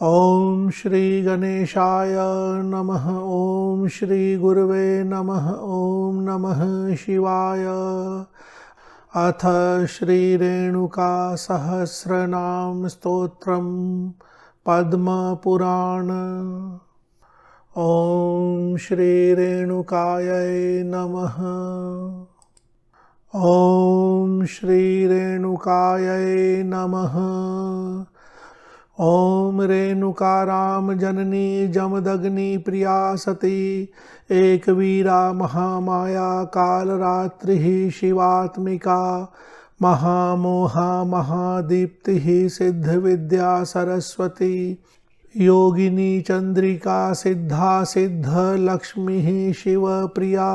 ओम श्री गणेशाय नमः। ओम श्री गुरुवे नमः। ओम नमः शिवाय। अथ श्री रेणुका सहस्रनाम स्तोत्रम पद्म पुराण। ओम श्री रेणुकायै नमः। ओम श्री रेणुकायै नमः। ओम रेणुका राम जननी जमदग्नि प्रिया सती एकवीरा महामाया कालरात्रि शिवात्मिका महामोहा महादीप्ति सिद्ध विद्या सरस्वती योगिनी चंद्रिका सिद्धा सिद्ध लक्ष्मी शिव प्रिया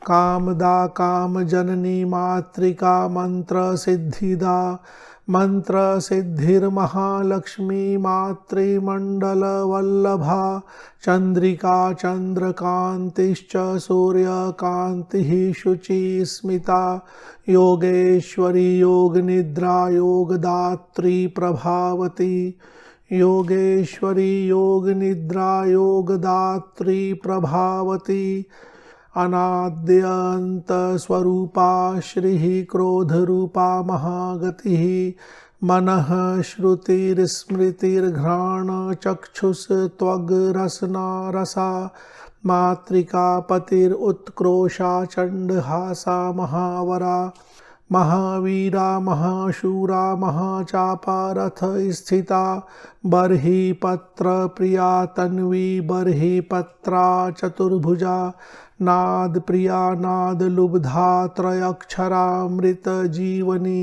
कामदा काम जननी मातृका मंत्र सिद्धिदा मंत्र सिद्धिर्महालक्ष्मी मातृमंडल वल्लभा चंद्रिका चंद्रकांतिश्च सूर्यकांतिः शुचि स्मिता योगेश्वरी योगनिद्रा योगदात्री प्रभावती योगेश्वरी योगनिद्रा योगदात्री प्रभावती अनाद्यंत स्वरूपा श्री क्रोधरूपा महागतिः मनः श्रुतिर्स्मृतिर्घ्राण चक्षुष त्वग रसना रसा मातृका पतिरुत्क्रोशा चंडहासा महावरा महावीरा महाशूरा महाचापा रथ स्थिता बर्हि पत्र प्रिया तन्वी बर्हि पत्रा चतुर्भुजा नाद प्रिया नाद लुब्धा त्रयक्षरामृत जीवनी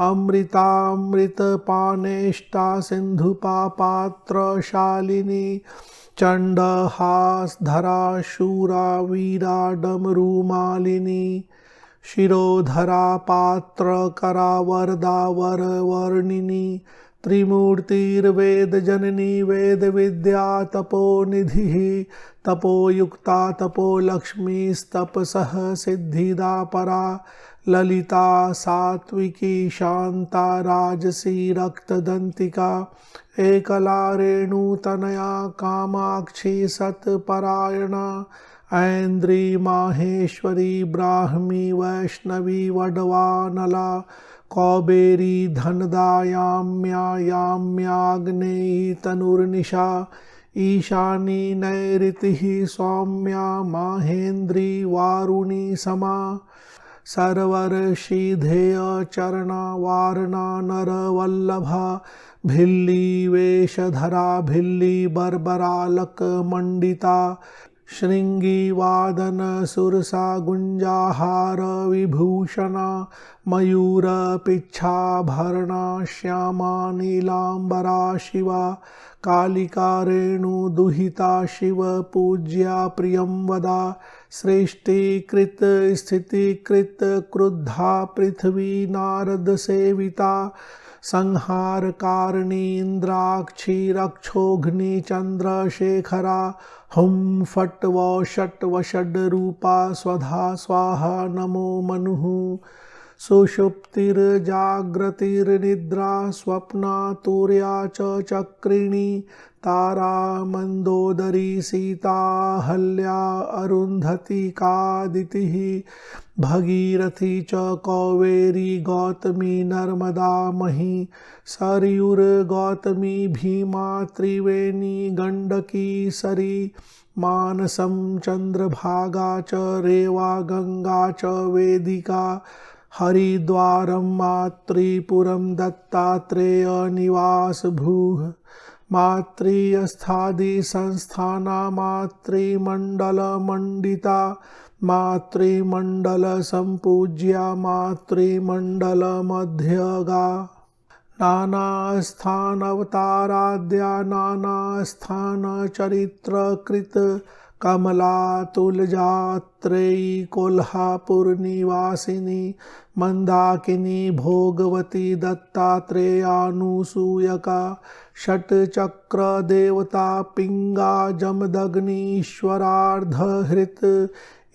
अमृतामृत पानेष्टा सिंधुपा पात्र शालिनी चंडहासधरा शूरा वीरा डमरू मालिनी शिरोधरा पात्र करा वरदा वर वर्णिनी त्रिमूर्तिर्वेद जननी वेद विद्या तपोनिधिः तपोयुक्ता तपो लक्ष्मीस्तपसः सिद्धिदा परा ललिता सात्विकी शांता राजसी रक्तदंतिका एकला रेणुतनया कामाक्षी सत्परायणा ऐन्द्री माहेश्वरी ब्राह्मी वैष्णवी वडवानला कौबेरी धनदायाम्या याम्याग्नेयी तनुर्निशा ईशानी नैऋतिः सौम्या माहेन्द्री वारुणी समा सर्वर्षिधेय चरणा वारणा नरवल्लभा भिल्ली वेशधरा भिल्ली बर्बरालक मंडिता श्रृंगी वादन सुरसा गुंजाहार विभूषणा मयूर पिच्छाभरणा श्यामा नीलांबरा शिवा कालिका रेणु दुहिता शिव पूज्या प्रियं वदा सृष्टिकृत स्थितिकृत क्रुद्धा पृथ्वी नारद सेविता संहार कारिणी इंद्राक्षी रक्षोघ्नि चंद्रशेखरा हुम फट व षट वषड रूपा स्वधा स्वाहा नमो मनुः सुषुप्तिर्जाग्रतिर्निद्रा स्वप्ना तुर्या च चक्रिणी तारा मंदोदरी सीता हल्या अरुंधति कादितिः भगीरथी च कौवेरी गौतमी नर्मदा मही सरयुर्गौतमी भीमा त्रिवेणी गंडकी सरी मानसं चंद्रभागा च रेवा गंगा च वेदिका हरिद्वारं मातृपुरं दत्तात्रेय निवास भूः मातृस्थादि संस्थाना मातृमंडल मंडिता मातृमंडल संपूज्या मातृमंडल मध्यगा नाना स्थान अवताराद्या नाना स्थान चरित्रकृत कमला तुलजात्रेयी कोल्हापुर निवासिनी मंदाकिनी भोगवती दत्तात्रेयानुसूयका षट्चक्र देवता पिंगा जमदग्नीश्वरार्धहृत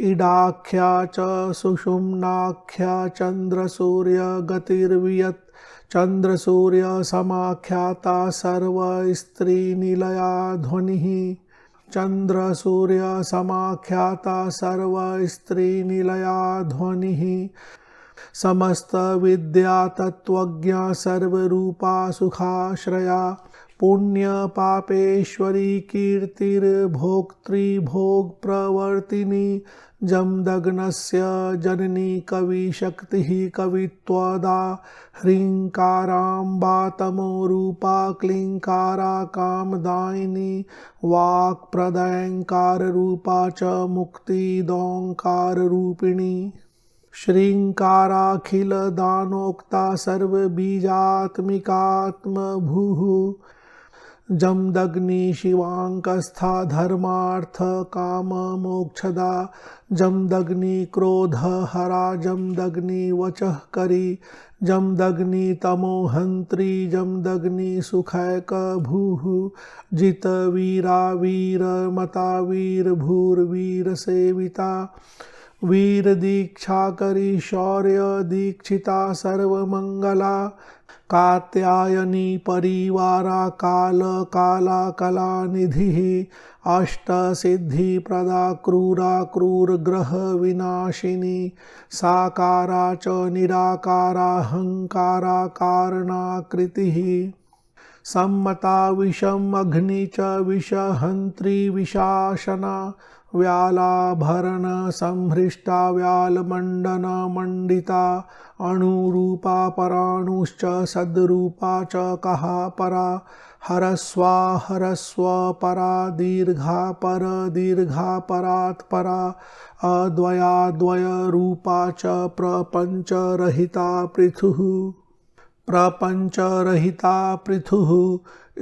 इडाख्या च सुषुम्नाख्या चंद्रसूर्य गतिर्वियत चन्द्रसूर्य समाख्याता सर्वस्त्रीनिलया ध्वनिः चन्द्रसूर्य समाख्याता सर्वस्त्रीनिलया ध्वनिः समस्त विद्या तत्त्वज्ञा सर्वरूपा सुखाश्रया पुण्य पापेश्वरी कीर्तिर्भोक्त्री भोग प्रवर्तिनी जमदग्नस्य जननी कविशक्तिः कवित्वदा ह्रीङ्काराम्बा तमोरूपा क्लीङ्कारा कामदायिनी वाक्प्रदयङ्काररूपा च मुक्तिदोङ्काररूपिणी श्रीङ्काराखिलदानोक्ता सर्वबीजात्मिकात्मभूः जमदग्नि शिवाङ्कस्था धर्मार्थ काम मोक्षदा जमदग्नि क्रोधहरा जमदग्नि वचःकरी जमदग्नि तमोहन्त्री जमदग्नि सुखैकभूः जितवीरा वीरमता वीरभूर्वीरसेविता वीर दीक्षा करी शौर्य दीक्षिता सर्वमंगला कात्यायनी परिवारा काल काला कला निधि अष्ट सिद्धि प्रदा क्रूरा क्रूर ग्रह विनाशिनी साकारा च निराकारा हंकारा कारणाकृतिः सम्मता विषम अग्नि च विषहंत्री विशासना व्यालाभरण संहृष्टा व्यालमंडन मंडिता अणुरूपा पराणुश्च सद्रूपा च कहा परा हरस्वा परा दीर्घा परात्परा अद्वयाद्वय रूपा च प्रपंचरहिता पृथुः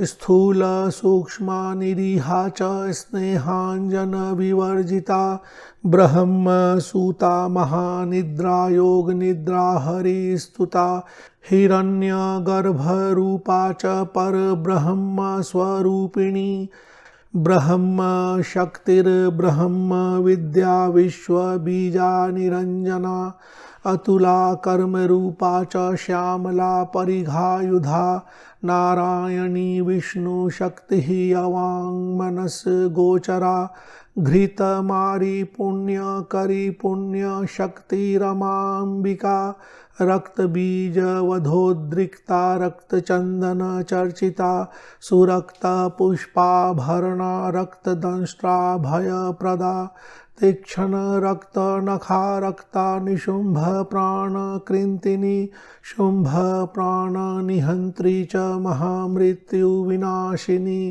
स्थूल सूक्ष्म निरीहा च स्नेहांजन विवर्जिता ब्रह्म सूता महानिद्रा योग निद्रा हरिस्तुता हिरण्यगर्भरूपा च परब्रह्म स्वरूपिणी ब्रह्म शक्तिर्ब्रह्म विद्या विश्वबीजा निरंजना अतुला कर्मरूपा च श्यामला परिघायुधा नारायणी विष्णु शक्तिः अवाङ्मनस गोचरा घृतमारी पुण्यकरी पुण्य शक्तिरमाम्बिका रक्तबीज वधोद्रिक्ता रक्तचंदन चर्चिता सुरक्त पुष्पाभरणा रक्तदंष्ट्रा भयप्रदा तीक्ष्ण रक्त नखा रक्ता निशुंभ प्राण कृंतिनी शुंभ प्राण निहंत्री च महामृत्यु विनाशिनी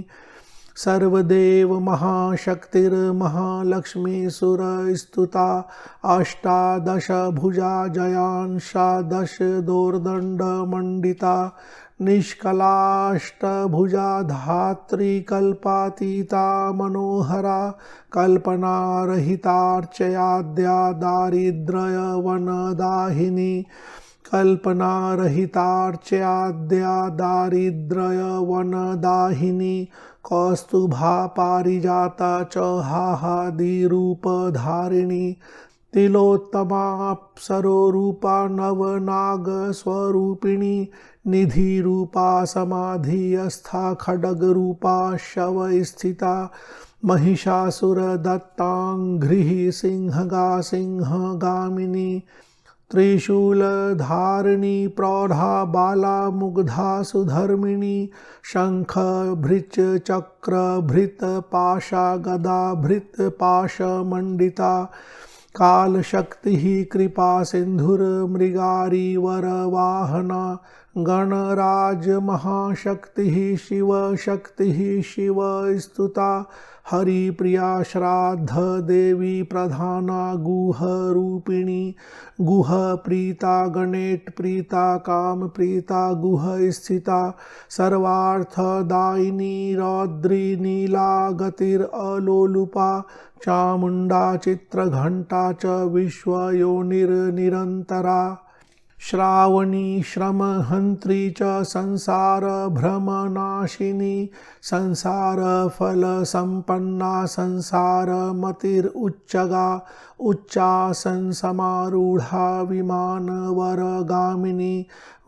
सर्वदेव महाशक्तिर्महालक्ष्मी सुरस्तुता अष्टादश भुजा जयांशा दश दोर्दंड मंडिता निष्कलाष्टभुजा धात्री कल्पातीता मनोहरा कल्पनारहितार्चयाद्या दारिद्र्य वनदाहिनी कल्पनारहितार्चयाद्या दारिद्र्य वनदाहिनी कौस्तुभा पारिजाता च हाहादिरूपधारिणी तिलोत्तमाप्सरोरूपा नवनाग स्वरूपिणी निधिरूपा समाधिस्था खड्गरूपा शवस्थिता महिषासुरदत्ताङ्घ्रिः सिंहगा सिंहगामिनी त्रिशूलधारिणी प्रौढ़ा बाला मुग्धा सुधर्मिणी शंख भृच चक्र भृत पाशा गदा भृत पाश मंडिता काल शक्ति कृपा सिंधुर्मृगारी वरवाहना गणराज महाशक्ति शिव शक्ति शिव स्तुता हरिप्रिया श्राद्ध देवी प्रधाना गुह रूपिणी गुह प्रीता गणेट प्रीता काम प्रीता गुह स्थिता सर्वार्थदायिनी रौद्री नीला गतिरलोलुपा चामुंडा चित्रघंटा च विश्वयोनिर्निरंतरा श्रावणी श्रमहन्त्री च संसारभ्रमनाशिनी संसारफलसम्पन्ना संसारमतिरुच्चगा उच्चासनसमारूढा विमानवरगामिनी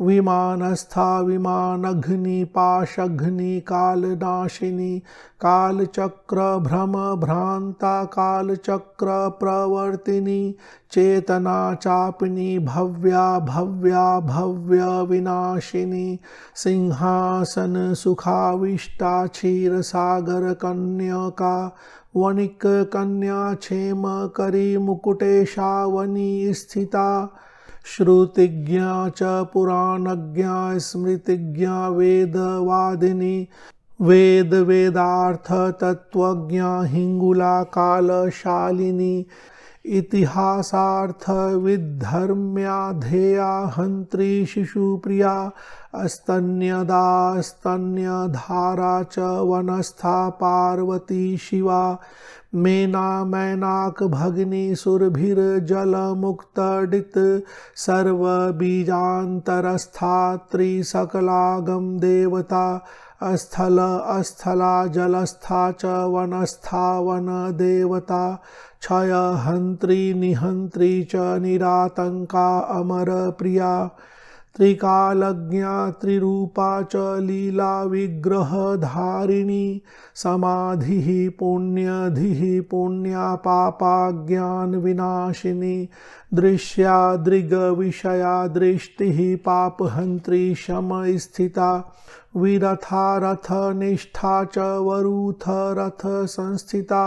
विमानस्था विमानघ्निपाशघ्निकालनाशिनी कालचक्रभ्रमभ्रान्ता कालचक्रप्रवर्तिनी चेतना चापिनी भव्या भव्या भव्य विनाशिनी सिंहासन सुखाविष्टा क्षीरसागर कन्यका वणिक कन्या क्षेम करी मुकुटेशावनी स्थिता श्रुतिज्ञा च पुराणज्ञा स्मृतिज्ञा वेदवादिनी वेद वेदार्थ तत्वज्ञा हिंगुला कालशालिनी इतिहासार्थ विद्धर्म्या धेया हंत्री शिशुप्रिया स्तन्यदा स्तन्यधारा च वनस्था पार्वती शिवा मेना मैनाक भगिनी सुरभिर्जलमुक्तडित सर्वबीजान्तरस्था त्रिसकलागम देवता स्थल स्थला जलस्था च वनस्था वन देवता क्षय हंत्री निहंत्री च निरातंका अमर प्रिया त्रिकालज्ञा त्रिरूपा च लीला विग्रह धारिणी समाधिः पुण्यधिः पुण्या पापा ज्ञान विनाशिनी दृश्या दृग विषया दृष्टिः पापहंत्री शम स्थिता विरथा रथ निष्ठा च वरूथ रथ संस्थिता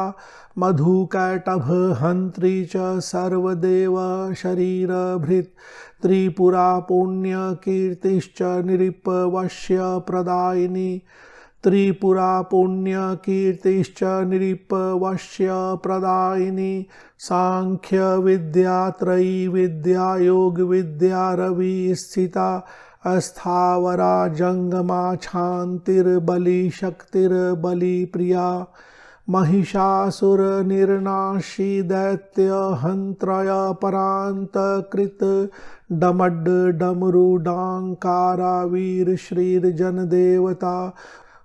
मधुकैटभ हंत्री च सर्वदेव शरीरभृत् त्रिपुरा पुण्य कीर्तिश्च निरिपवश्य प्रदायिनी त्रिपुरा पुण्य कीर्तिश्च निरिपवश्य प्रदायिनी सांख्य विद्या त्रयी विद्या योग विद्या रवि स्थिता अस्थावरा जंगमा शांतिर्बली शक्तिर्बली प्रिया महिषासुर निर्नाशी दैत्य हंत्रय परांतकृत डमड डमरुडांकारा वीर श्रीर जन देवता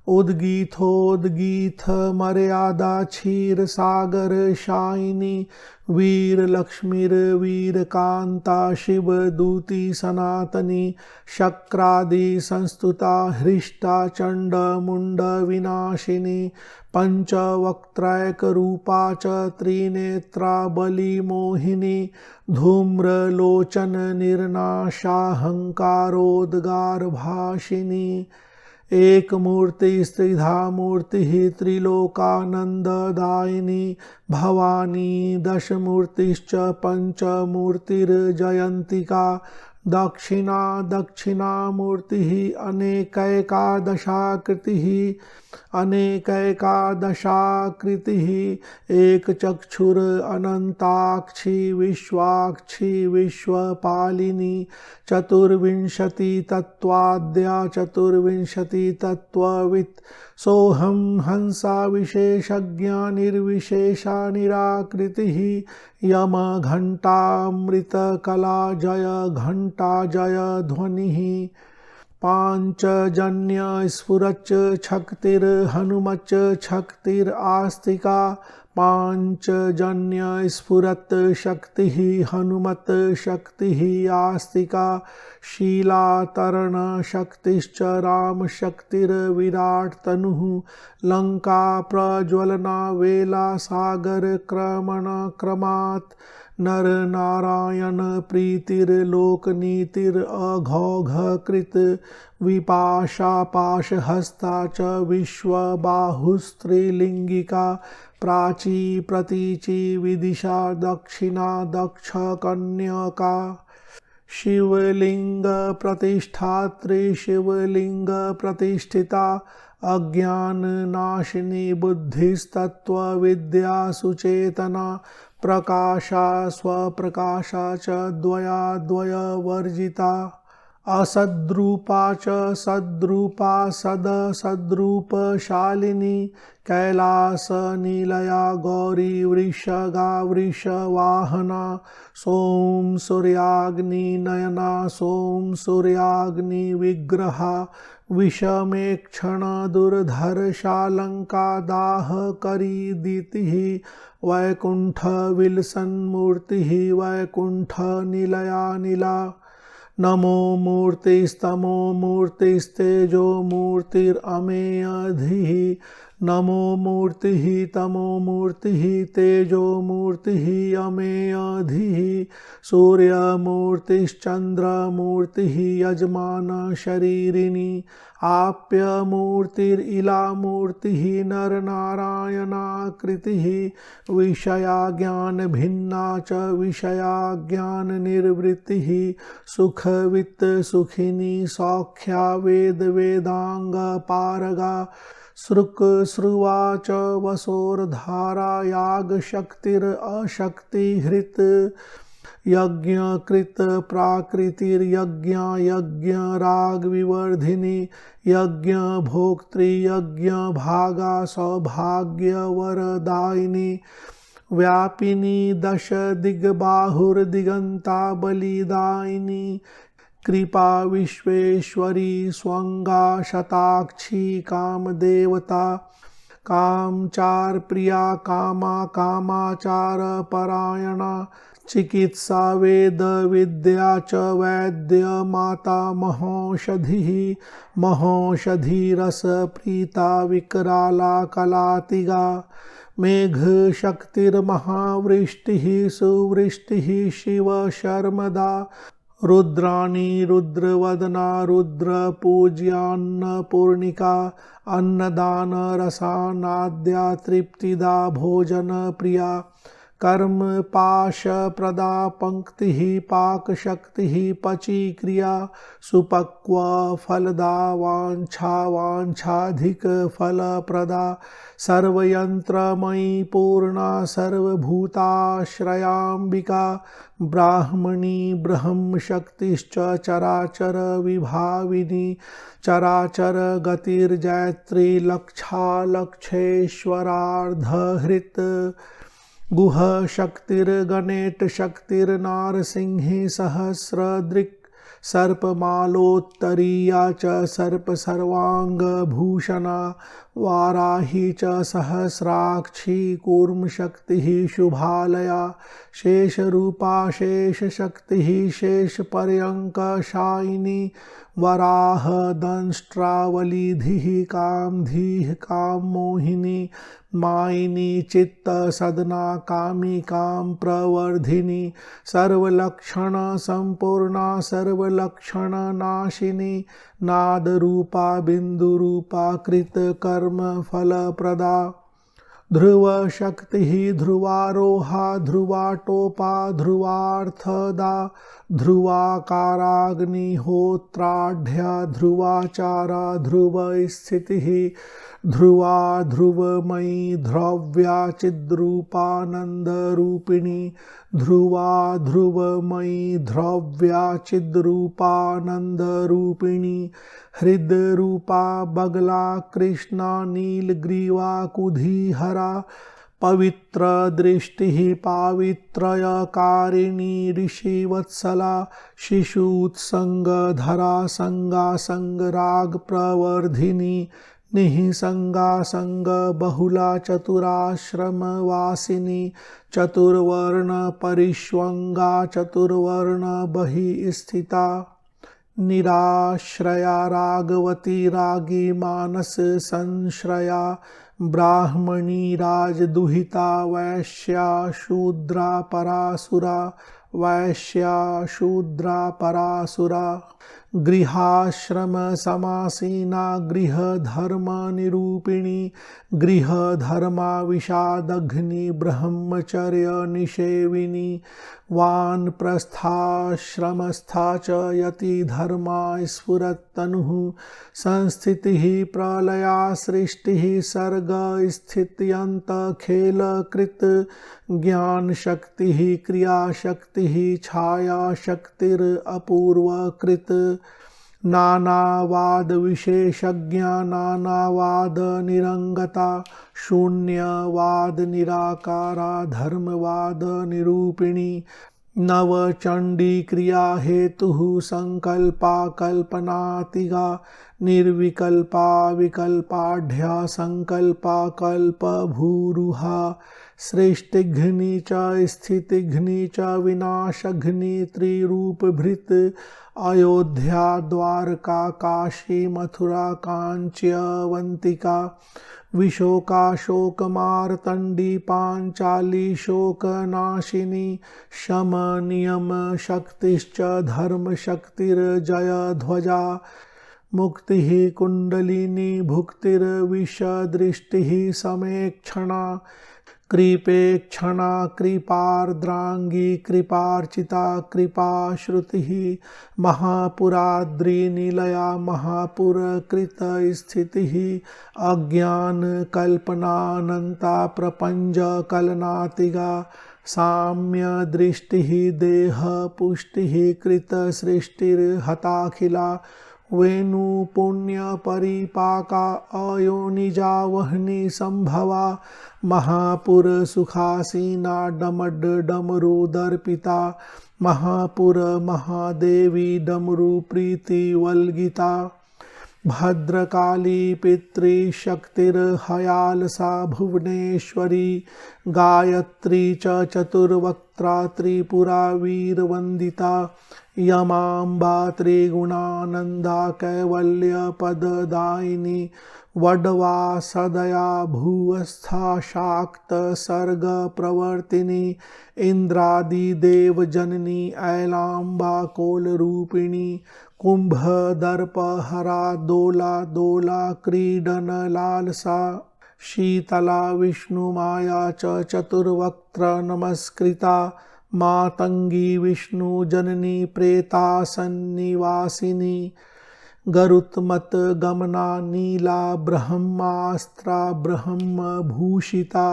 उद्गीथोद्गीथ मर्यादा क्षीर सागर शायिनी वीर लक्ष्मीर वीर कांता शिव दूती सनातनी शक्रादि संस्तुता हृष्टा चंड मुंड विनाशिनी पंचवक्त्रैक रूपा च त्रिनेत्रा बली मोहिनी धूम्रलोचन निर्नाशाहंकारोद्गार भाषिनी एक मूर्ति स्त्रिधा मूर्ति त्रिलोकानंददायिनी भवानी दशमूर्तिश्च पंचमूर्तिर्जयंतिका दक्षिणा दक्षिणामूर्तिः अनेकैकादशाकृतिः अनेकैकादशाकृतिः एकचक्षुर अनंताक्षी विश्वाक्षी विश्वपालिनी चतुर्विंशति तत्वाद्या चतुर्विंशति तत्ववित् सोहम हंसा विशेषज्ञा निर्विशेषा निराकृतिः यम घंटामृत कला जय घंटा जय ध्वनिः पांचजन्य स्फुरच्च शक्तिर्हनुमच्च शक्तिरास्तिका पांचजन्य स्फुरत् शक्तिः हनुमत् शक्तिः आस्तिका शीलातरण शक्तिश्च राम शक्तिर्विराट तनुः लंका प्रज्वलना वेला सागर क्रमण क्रमात् नर नारायण प्रीतिर्लोकनीतिर अघौघकृत विपाशा पाशहस्ता च विश्वबाहुस्त्रीलिंगिका प्राची प्रतीची विदिशा दक्षिणा दक्ष कन्यका शिवलिंग प्रतिष्ठात्री शिवलिंग प्रतिष्ठिता अज्ञान नाशिनी बुद्धिस्तत्व विद्या सुचेतना प्रकाशा स्वप्रकाशा च द्वया द्वय वर्जिता असद्रूपा च सद्रूपा सदसद्रूपशालिनी कैलासनिलया गौरी वृषगा वृषवाहना सोम सूर्याग्निनयना सोम सूर्याग्निविग्रहा विषमेक्षण दुर्धर्षालंका दाहकरीदितिः वैकुंठ विलसन्मूर्तिः वैकुंठ निलया नीला नमो मूर्तिस्तमो मूर्तिस्तेजो मूर्तिरमेयधिः नमो मूर्तिः तमो मूर्तिः तेजो मूर्तिः अमेयधिः सूर्यमूर्तिश्चन्द्रमूर्तिः यजमान शरीरिणी आप्यमूर्तिरिलामूर्तिः नरनारायणाकृतिः विषया ज्ञानभिन्ना च विषया ज्ञाननिर्वृत्तिः सुखवित्त सुखिनी सौख्या वेद वेदांग पारगा सृक् स्रुवा च वसोर्धारा यागशक्तिरशक्तिहृत् यज्ञकृत प्राकृतिर्यज्ञ यज्ञ रागविवर्धिनी यज्ञ भोक्तृ यज्ञ भागा सौभाग्यवरदायिनी व्यापिनी दश दिग्बाहुर्दिगंता बलिदायिनी कृपा विश्वेश्वरी स्वंगा शताक्षी कामदेवता कामचार प्रिया कामा कामाचार परायणा चिकित्सा वेद विद्या च वैद्य माता महौषधिः महौषधिरस प्रीता विकराला कलातिगा मेघ शक्तिर्महावृष्टिः सुवृष्टिः शिव शर्मदा रुद्राणी रुद्रवदना रुद्रपूज्यान्नपूर्णिका अन्नदान रसानाद्या तृप्तिदा भोजन प्रिया कर्म पाश प्रदा पंक्तिः पाकशक्तिः पची क्रिया सुपक्व फलदा वांछा वांछाधिक फलप्रदा सर्वयंत्रमयी पूर्णा सर्वभूताश्रयाम्बिका ब्राह्मणी ब्रह्मशक्तिश्च चराचर विभाविनी चराचर गतिर्जयत्री लक्षालक्षेश्वरार्धहृत् गुह शक्तिर्गणेट शक्तिर्नारसिंही सहस्रदृक् सर्पमालोत्तरीया च सर्प सर्वांग भूषणा वाराही च सहस्राक्षी कूर्म शक्तिः शुभालया शेषरूपा शेषशक्तिः शेषपर्यङ्कशायिनी वराह दंष्ट्रावलीधिः कामधीः काममोहिनी मायिनी चित्त सदना कामी काम प्रवर्धिनी सर्वलक्षण संपूर्णा सर्वलक्षण नाशिनी नाद रूपा बिंदु रूपा कृत कर्म फल प्रदा ध्रुव शक्ति ध्रुवारोहा ध्रुवाटोपा ध्रुवार्थदा ध्रुवाकाराग्निहोत्राढ्या ध्रुवाचारा ध्रुव स्थितिः ध्रुवा ध्रुवमयी ध्रुव्या चिद्रूपानंदरूपिणी ध्रुवा ध्रुवमयी ध्रुव्या चिद्रूपानंदरूपिणी हृदरूपा बगला कृष्णा नीलग्रीवा कुधिहरा पवित्र दृष्टिः पावित्रयकारिणी ऋषिवत्सला शिशुत्संगधरा संगासंगराग प्रवर्धिनी निःसंगा संग बहुला चतुराश्रमवासिनी चतुर्वर्ण परिष्वंगा चतुर्वर्ण बहि स्थिता निराश्रया रागवती रागी मानस संश्रया ब्राह्मणी राजदुहिता वैश्या शूद्रा परासुरा वैश्या शूद्रा परासुरा गृहाश्रम समासीना गृह धर्म निरूपिणी गृह धर्मा विषादग्नि ब्रह्मचर्य निषेविनी वानप्रस्थाश्रमस्था च यति धर्मा स्फुरत्तनुः संस्थितिः प्रलया सृष्टिः सर्ग स्थित्यंत खेल कृत ज्ञान शक्तिः क्रिया शक्तिः छाया शक्तिर अपूर्व कृत नानावाद विशेषज्ञा नानावाद निरंगता शून्यवाद निराकारा धर्मवाद निरूपिणी नवचंडी क्रिया हेतु संकल्पा कल्पनातिगा निर्विकल्पा विकल्पाढ्या संकल्पा कल्पभूरुहा सृष्टिघ्नि च स्थितिघ्नि च विनाशघ्नि त्रिरूपभृत अयोध्या द्वारका काशी मथुरा कांच्यवंतिका विशोका शोकमार्तंडी पांचाली शोकनाशिनी शम नियम शक्तिश्च धर्म शक्तिर्जय ध्वजा मुक्ति कुंडलिनी भुक्तिर्विषदृष्टि समेक्षणा कृपेक्षणा कृपार्द्रांगी कृपार्चिता कृपाश्रुति महापुराद्रिनिलया महापुरकृत स्थिति अज्ञान कल्पनानंता प्रपंच कलनातिगा साम्य दृष्टि देह पुष्टि कृत सृष्टिर्हताखिला वेणु पुण्य परिपाका अयोनिजा वह्नि संभवा महापुर सुखासीना डमड डमरू दर्पिता महापुर महादेवी डमरू प्रीति वल्गिता भद्रकाली पितृशक्तिर्हयालसा भुवनेश्वरी गायत्री च चतुर्वक्त्रा त्रिपुरा वीरवंदिता यमांबा त्रिगुणानंदा कैवल्यपददायिनी वडवा सदया भूवस्था शाक्त सर्ग प्रवर्तिनी इंद्रादिदेव जननी ऐलांबा कोलरूपिणी कुंभ दर्प हरा दोला दोला क्रीडन लालसा शीतला विष्णुमाया च चतुर्वक्त्र नमस्कृता मातंगी विष्णु जननी प्रेतासन्निवासिनी गरुत्मत गमना नीला ब्रह्मास्त्रा ब्रह्म भूषिता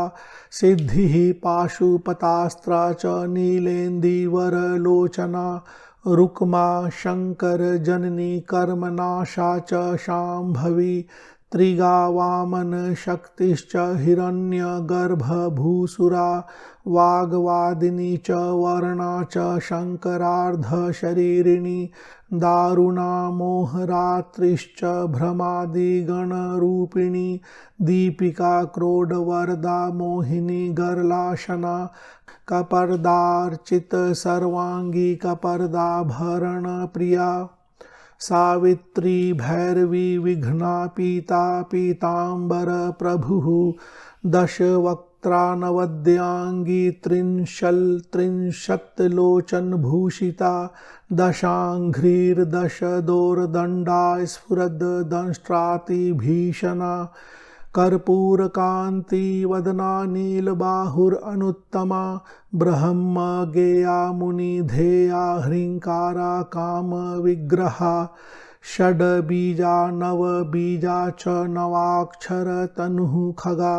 सिद्धि पाशुपतास्त्रा च नीलेन्दीवरलोचना रुक्मा शंकर जननी कर्मनाशा च शांभवी त्रिगा वामन शक्तिश्च हिरण्यगर्भभूसुरा वाग्वादिनी च वर्णा च शंकरार्धशरीरिणी दारुणा मोहरात्रिश्च भ्रमादिगणरूपिणी दीपिका क्रोडवरदा मोहिनी गर्लाशना कपर्दार्चित सर्वांगी कपर्दाभरण प्रिया सावित्री भैरवी विघ्ना पीता पीतांबर प्रभुः दशवक्त्रा नवद्यांगी त्रिंशत्लोचनभूषिता दशांघ्रिर्दशदोर्दण्डा स्फुरद्दंष्ट्रातिभीषणा कर्पूरकांति वदना नीलबाहुरनुत्तमा ब्रह्मगेया मुनिधेया ह्रींकारा काम विग्रहा षड्बीजा नवबीजा च नवाक्षर तनुः खगा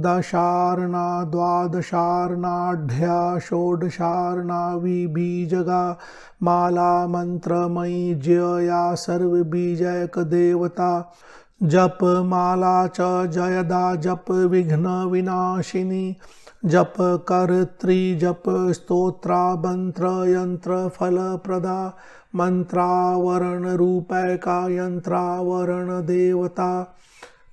दशार्णा द्वादशार्णाढ्या षोडशार्णा विबीजगा माला मंत्रमयी जया सर्वबीजैक देवता जप माला च जयदा जप विघ्न विनाशिनी जप कर्त्री जप स्तोत्रा मंत्र यंत्र फल प्रदा मंत्रावरण रूपैका यंत्रावरण देवता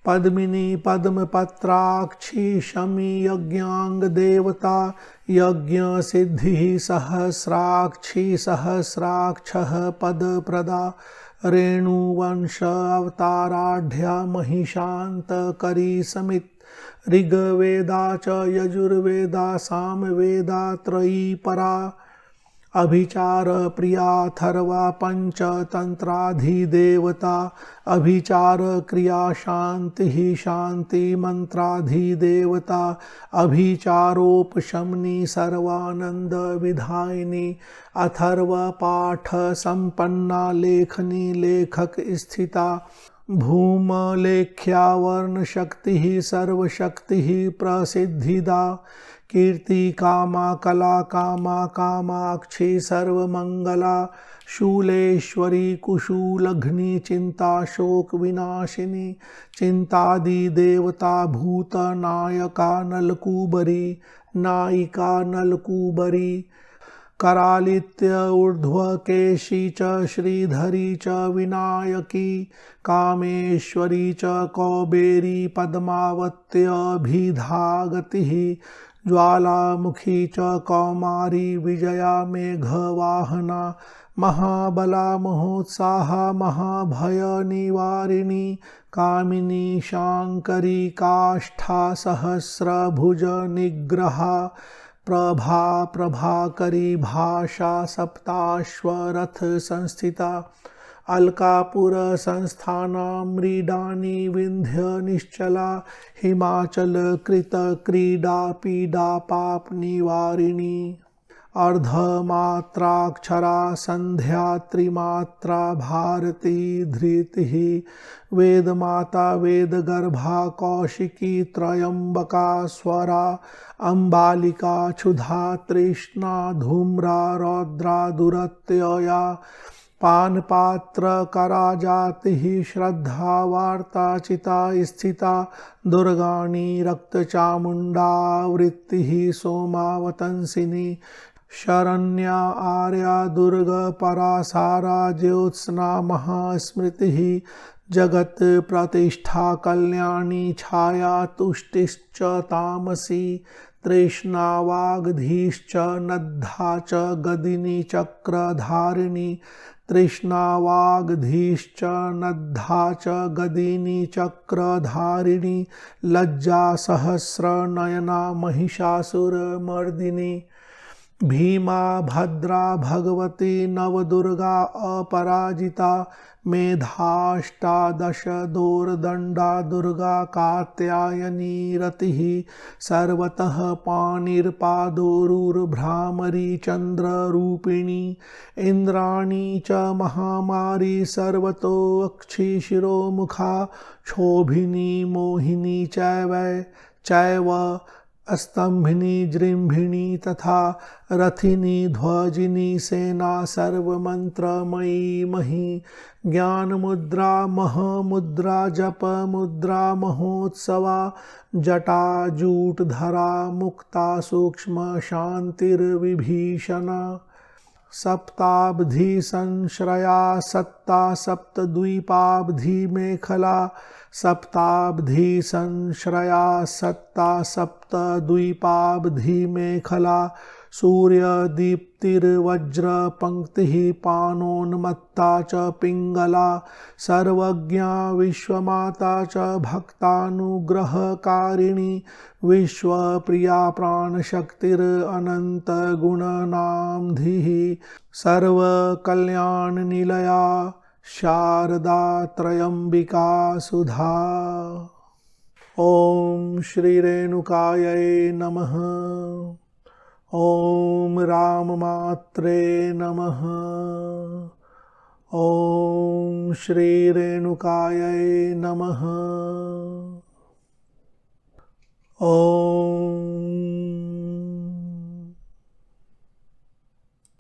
पद्मिनी पद्मपत्राक्षी शमी यज्ञांग देवता यज्ञ सिद्धि सहस्राक्षी सहस्राक्षः पद प्रदा रेणुवंश अवताराढ्या महिषांत करी समित ऋग्वेदा च यजुर्वेदा सामवेदा त्रयी परा अभिचार प्रियाथर्वा पंचतंत्राधिदेवता अभिचार क्रिया शांति शांति मंत्राधिदेवता अभिचारोपशमनी सर्वानंद विधायिनी अथर्व पाठ संपन्ना लेखनी लेखक स्थिता भूमलेख्या वर्णशक्तिः सर्वशक्तिः प्रसिद्धिदा कीर्ति कामा कला कामा कामाक्षी सर्वमंगला शूलेश्वरी कुशूलघ्नि चिंता शोक विनाशिनी चिंतादि देवता भूत नायका नलकूबरी नायिका नलकूबरी करालित्य ऊर्ध्वकेशी च श्रीधरी च विनायकी कामेश्वरी च कौबेरी पद्मावत्यभिधागतिः ज्वालामुखी च कौमारी विजया मेघवाहना महाबला महोत्साहा महाभयनिवारिणी कामिनी शांकरी काष्ठा सहस्रभुज निग्रहा प्रभा प्रभाकरी भाषा सप्ताश्वरथ संस्थिता अलकापुर संस्थाना मृडानी विंध्य निश्चला हिमाचल कृत क्रीडा पीडा पाप निवारिणी अर्धमात्राक्षरा संध्या त्रिमात्रा भारती धृतिः वेदमाता वेदगर्भा कौशिकी त्रयंबका स्वरा अम्बालिका क्षुधा तृष्णा धूम्रा रौद्रा दुरत्यया पानपात्र कराजातिः श्रद्धा वार्ता चिता स्थिता दुर्गाणी रक्तचामुंडा वृत्तिः सोमावतंसिनी शरण्या आर्या दुर्ग परासारा ज्योत्स्ना महास्मृतिः जगत प्रतिष्ठा कल्याणी छाया तुष्टिश्च तामसी तृष्णा वाग्धीश्च नद्धा च गदिनी चक्रधारिणी तृष्णा वाग्धीश्च नद्धा च गदिनी चक्रधारिणी लज्जा सहस्रनयना महिषासुरमर्दिनी भीमा भद्रा भगवती नवदुर्गा अपराजिता मेधाष्टादश दोर्दंडा दुर्गा कात्यायनी रतिः सर्वतः पाणिर्पादोरुर्भ्रामरी चंद्ररूपिणी इंद्राणी च महामारी सर्वतोऽक्षि शिरोमुखा क्षोभिनी मोहिनी चैव स्तंभिनी जृंभिणी तथा रथिनी ध्वजिनी सेना सर्वमंत्रमयी मही ज्ञान मुद्रा महामुद्रा जप मुद्रा महोत्सवा जटाजूटधरा मुक्ता सूक्ष्म शांतिर्विभीषणा सप्ताब्धि संश्रया सत्ता सप्तद्वीपाब्धि मेखला सप्ताब्धि संश्रया सत्ता सप्तद्वीपाब्धि मेखला सूर्यदीप्तिर्वज्र पंक्तिः पानोन्मत्ता च पिंगला सर्वज्ञा विश्वमाता च भक्तानुग्रहकारिणी विश्वप्रिया प्राणशक्तिरनंत गुणनामधिः सर्वकल्याणनिलया शारदा त्रयंबिका सुधा। ओम श्री रेणुकायै नमः। ओम राममात्रे नमः। ओम श्री रेणुकायै नमः। ओम